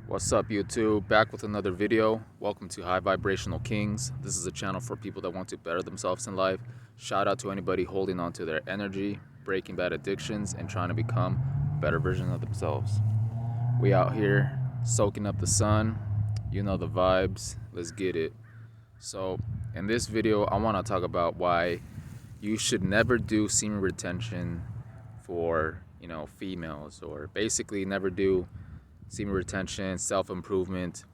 What's up, YouTube? Back with another video. Welcome to High Vibrational Kings. This is a channel for people that want to better themselves in life. Shout out to anybody holding on to their energy, breaking bad addictions, and trying to become a better version of themselves. We out here soaking up the sun. You know the vibes. Let's get it. So, in this video, I want to talk about why you should never do semen retention for, females, or basically never do semen retention, self-improvement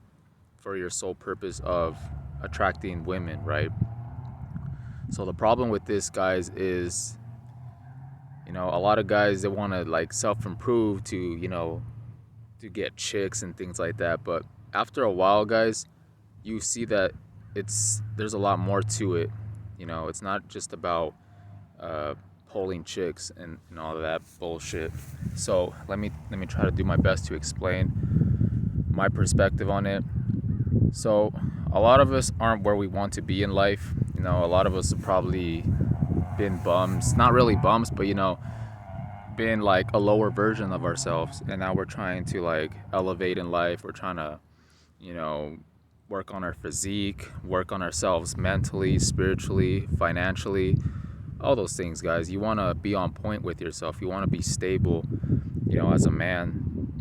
for your sole purpose of attracting women, right? So the problem with this, guys, is, a lot of guys, they want to like self-improve to get chicks and things like that. But after a while, guys, you see that there's a lot more to it. It's not just about pulling chicks and all of that bullshit. So let me try to do my best to explain my perspective on it. So a lot of us aren't where we want to be in life. A lot of us have probably been bums, not really bums, but been like a lower version of ourselves, and now we're trying to like elevate in life. We're trying to work on our physique, work on ourselves mentally, spiritually, financially, all those things, guys. You want to be on point with yourself. You want to be stable, as a man.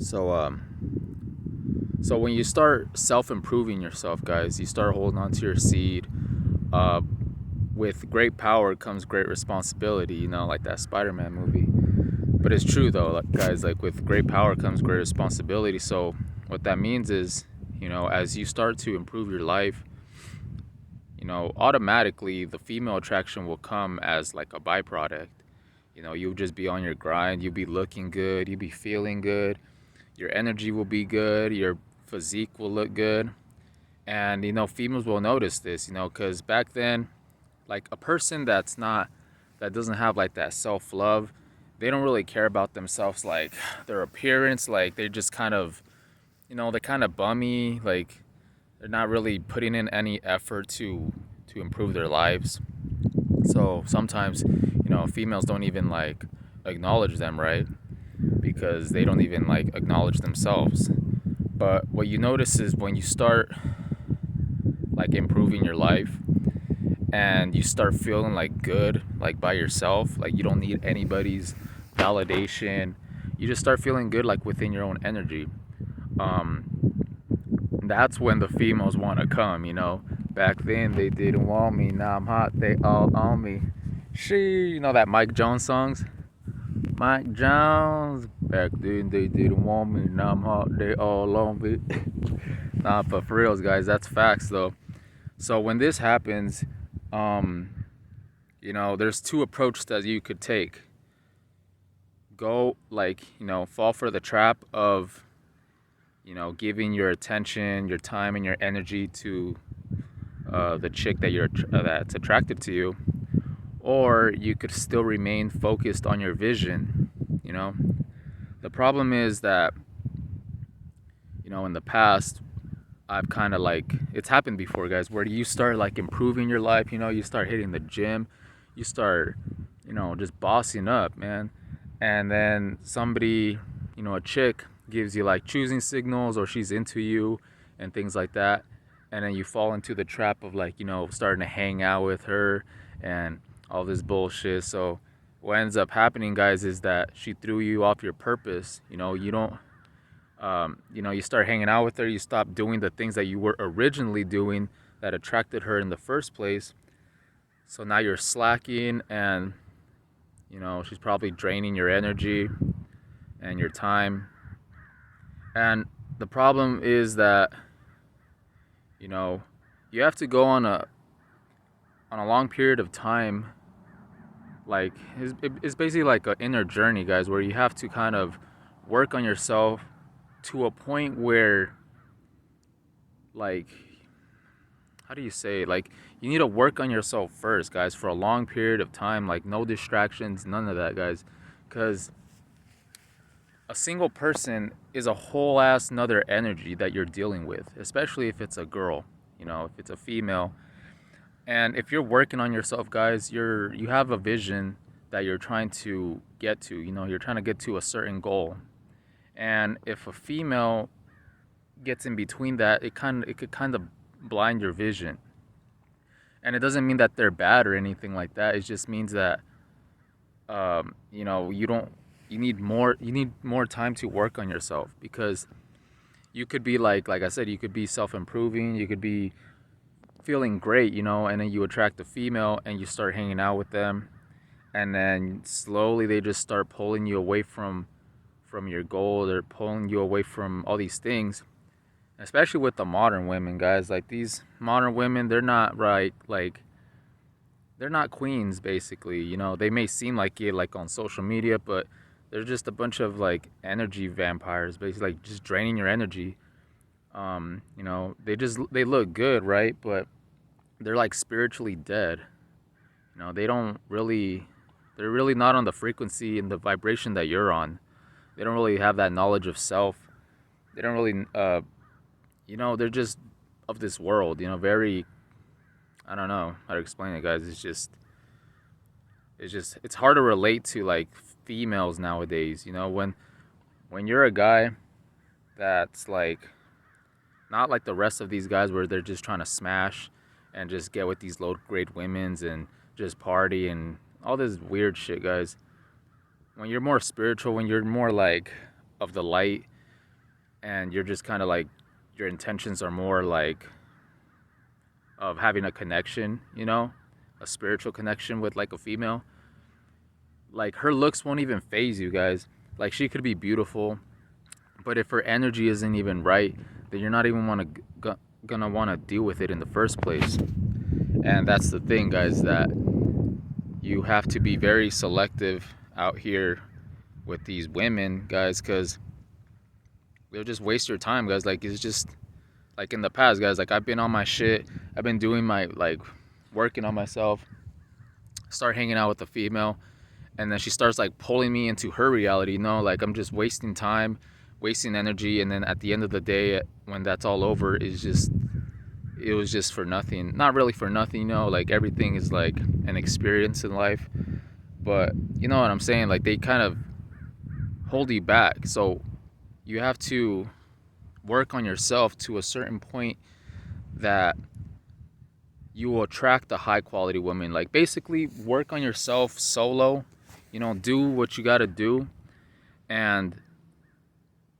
So when you start self-improving yourself, guys, you start holding on to your seed. With great power comes great responsibility, like that Spider-Man movie. But it's true though, like, guys, like with great power comes great responsibility. So what that means is, as you start to improve your life, automatically the female attraction will come as like a byproduct. You'll just be on your grind, you'll be looking good, you'll be feeling good, your energy will be good, your physique will look good. And females will notice this, because back then, like a person that doesn't have like that self-love, they don't really care about themselves, like their appearance. Like they just kind of, they're kind of bummy, like they're not really putting in any effort to improve their lives. So sometimes, females don't even like acknowledge them, right? Because they don't even like acknowledge themselves. But what you notice is when you start like improving your life and you start feeling like good, like by yourself, like you don't need anybody's validation, you just start feeling good like within your own energy. That's when the females want to come. Back then they didn't want me, now I'm hot, they all on me. That Mike Jones songs. Mike Jones, back then they didn't want me, now I'm hot, they all on me. Nah, but for reals, guys, that's facts though. So when this happens, there's two approaches that you could take. Go like, fall for the trap of, giving your attention, your time, and your energy to the chick that's attracted to you, or you could still remain focused on your vision. The problem is that, in the past, I've kind of like, it's happened before, guys, where you start like improving your life. You start hitting the gym, you start, just bossing up, man. And then somebody, a chick gives you like choosing signals, or she's into you and things like that. And then you fall into the trap of like, starting to hang out with her and all this bullshit. So what ends up happening, guys, is that she threw you off your purpose. You don't, you start hanging out with her, you stop doing the things that you were originally doing that attracted her in the first place. So now you're slacking, and she's probably draining your energy and your time. And the problem is that you have to go on a long period of time. Like it's basically like an inner journey, guys, where you have to kind of work on yourself to a point where, like, how do you say, like, you need to work on yourself first, guys, for a long period of time. Like no distractions, none of that, guys, because a single person is a whole ass another energy that you're dealing with, especially if it's a girl, if it's a female. And if you're working on yourself, guys, you have a vision that you're trying to get to. You're trying to get to a certain goal. And if a female gets in between that, it could kind of blind your vision. And it doesn't mean that they're bad or anything like that. It just means that you know, you need more time to work on yourself, because you could be like I said, you could be self-improving, you could be feeling great, you know, and then you attract a female and you start hanging out with them, and then slowly they just start pulling you away from your goal. They're pulling you away from all these things, especially with the modern women, guys. Like, these modern women, they're not right, like, they're not queens, basically. You know, they may seem like it, like, on social media, but they're just a bunch of, like, energy vampires, basically, like, just draining your energy. You know, they look good, right? But they're, like, spiritually dead. You know, they're really not on the frequency and the vibration that you're on. They don't really have that knowledge of self. They don't really, you know, they're just of this world, you know, very, I don't know how to explain it, guys. It's hard to relate to, like, females nowadays, you know, when you're a guy that's, like, not like the rest of these guys where they're just trying to smash and just get with these low grade women's and just party and all this weird shit, guys. When you're more spiritual, when you're more, like, of the light, and you're just kind of like, your intentions are more like of having a connection, you know, a spiritual connection with, like, a female, like, her looks won't even phase you, guys. Like, she could be beautiful, but if her energy isn't even right, then you're not even gonna want to deal with it in the first place. And that's the thing, guys, that you have to be very selective out here with these women, guys, because they'll just waste your time, guys. Like, it's just like in the past, guys, like, I've been on my shit, I've been doing my, like, working on myself, start hanging out with a female, and then she starts, like, pulling me into her reality, you know, like, I'm just wasting time, wasting energy, and then at the end of the day, when that's all over, it was just for nothing. Not really for nothing, you know, like, everything is like an experience in life, but you know what I'm saying, like, they kind of hold you back. So you have to work on yourself to a certain point that you will attract the high quality women. Like, basically work on yourself solo, you know, do what you got to do, and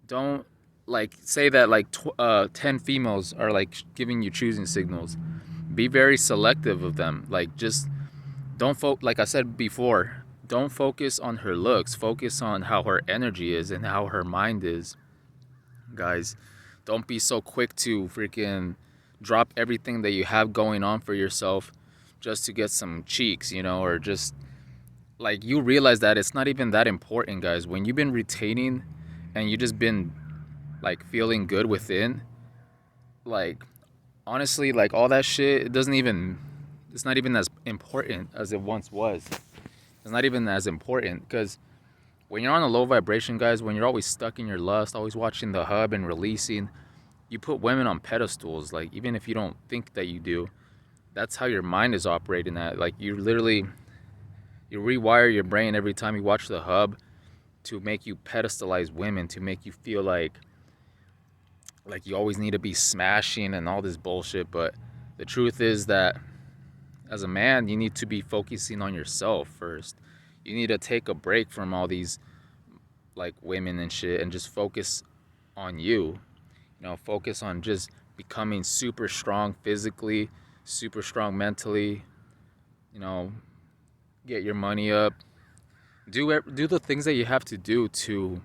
don't, like, say that, like, 10 females are, like, giving you choosing signals. Be very selective of them. Like, just don't like I said before, don't focus on her looks, focus on how her energy is and how her mind is, guys. Don't be so quick to freaking drop everything that you have going on for yourself just to get some cheeks, you know, or just, like, you realize that it's not even that important, guys. When you've been retaining and you just been, like, feeling good within, like, honestly, like, all that shit, it's not even as important as it once was. It's not even as important, because when you're on a low vibration, guys, when you're always stuck in your lust, always watching the hub and releasing, you put women on pedestals. Like, even if you don't think that you do, that's how your mind is operating at. Like, you rewire your brain every time you watch the hub to make you pedestalize women, to make you feel like you always need to be smashing and all this bullshit. But the truth is that as a man, you need to be focusing on yourself first. You need to take a break from all these, like, women and shit, and just focus on you. You know, focus on just becoming super strong physically, super strong mentally. You know, get your money up. Do the things that you have to do to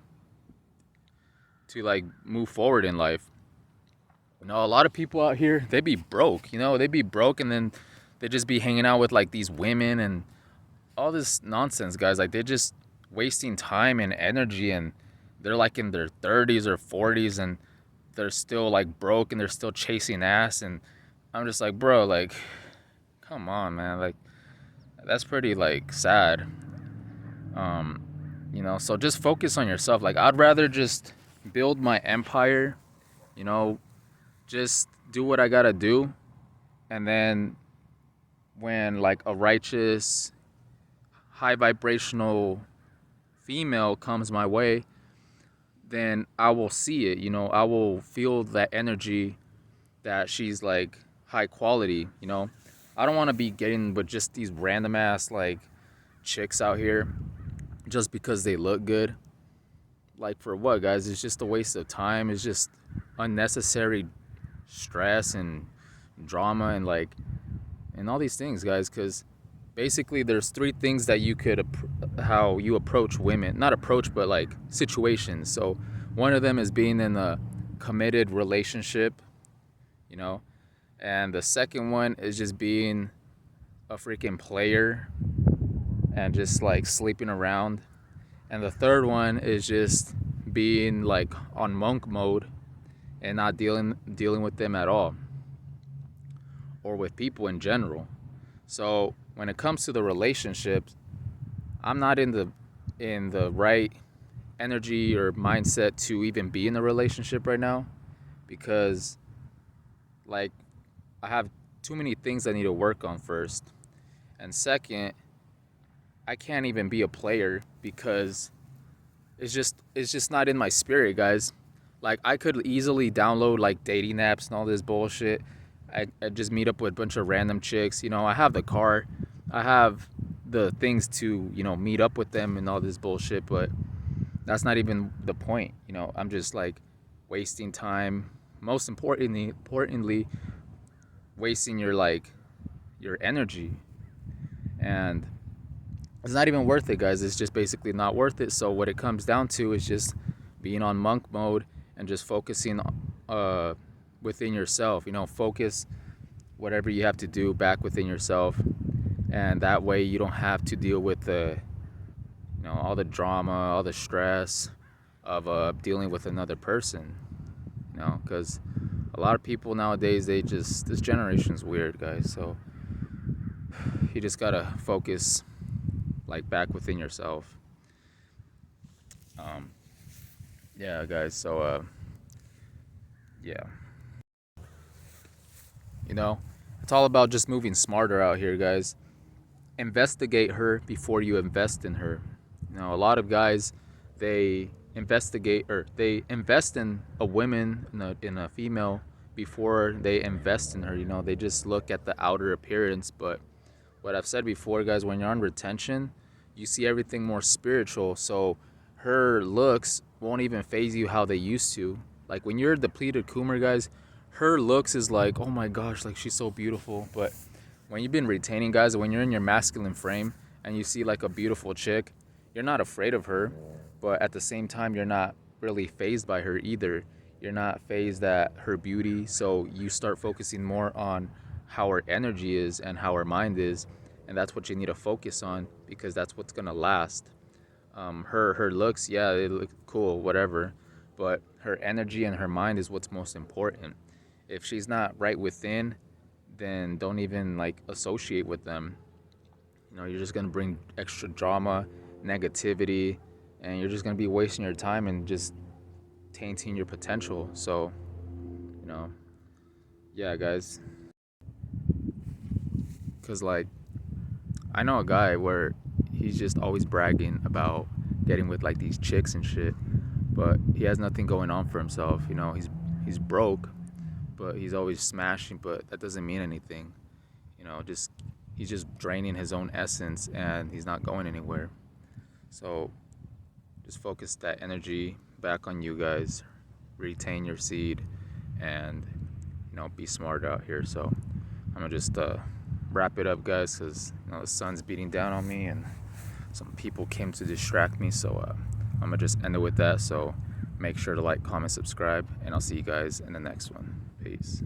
like, move forward in life. You know, a lot of people out here, they be broke. You know, they be broke, and then they just be hanging out with, like, these women and all this nonsense, guys. Like, they're just wasting time and energy, and they're, like, in their 30s or 40s, and they're still, like, broke, and they're still chasing ass. And I'm just like, bro, like, come on, man. Like, that's pretty, like, sad. You know, so just focus on yourself. Like, I'd rather just build my empire, you know, just do what I gotta do, and then when, like, a righteous, high vibrational female comes my way, then I will see it, you know, I will feel that energy that she's like high quality, you know. I don't want to be getting with just these random ass like chicks out here just because they look good. Like for what, guys? It's just a waste of time. It's just unnecessary stress and drama and like and all these things, guys, cuz basically there's three things that you could how you approach women, not approach but like situations. So one of them is being in a committed relationship, you know, and the second one is just being a freaking player and just like sleeping around, and the third one is just being like on monk mode and not dealing with them at all, or with people in general. So when it comes to the relationships, I'm not in the right energy or mindset to even be in a relationship right now, because like I have too many things I need to work on first. And second, I can't even be a player because it's just not in my spirit, guys. Like I could easily download like dating apps and all this bullshit. I just meet up with a bunch of random chicks. You know, I have the car, I have the things to, you know, meet up with them and all this bullshit, but that's not even the point. You know, I'm just like wasting time. Most importantly, wasting your like your energy, and it's not even worth it, guys. It's just basically not worth it. So what it comes down to is just being on monk mode and just focusing uh within yourself, you know, focus whatever you have to do back within yourself, and that way you don't have to deal with the, you know, all the drama, all the stress of dealing with another person, you know, because a lot of people nowadays, they just, this generation's weird, guys. So you just gotta focus like back within yourself. um yeah, guys. So yeah, you know, it's all about just moving smarter out here, guys. Investigate her before you invest in her. You know, a lot of guys, they investigate or they invest in a woman, in a female, before they invest in her. You know, they just look at the outer appearance. But what I've said before, guys, when you're on retention, you see everything more spiritual. So her looks won't even phase you how they used to. Like when you're depleted Coomer, guys, her looks is like, oh my gosh, like she's so beautiful. But when you've been retaining, guys, when you're in your masculine frame and you see like a beautiful chick, you're not afraid of her, but at the same time, you're not really phased by her either. You're not phased at her beauty, so you start focusing more on how her energy is and how her mind is, and that's what you need to focus on, because that's what's gonna last. Her looks, yeah, they look cool, whatever, but her energy and her mind is what's most important. If she's not right within, then don't even like associate with them. You know, you're just gonna bring extra drama, negativity, and you're just gonna be wasting your time and just tainting your potential. So, you know, yeah, guys. Cause like I know a guy where he's just always bragging about getting with like these chicks and shit, but he has nothing going on for himself. You know, he's broke, but he's always smashing. But that doesn't mean anything. You know, just he's just draining his own essence and he's not going anywhere. So just focus that energy back on you, guys. Retain your seed, and you know, be smart out here. So I'm gonna just wrap it up, guys, because you know the sun's beating down on me and some people came to distract me. So I'm gonna just end it with that. So make sure to like, comment, subscribe, and I'll see you guys in the next one. Peace.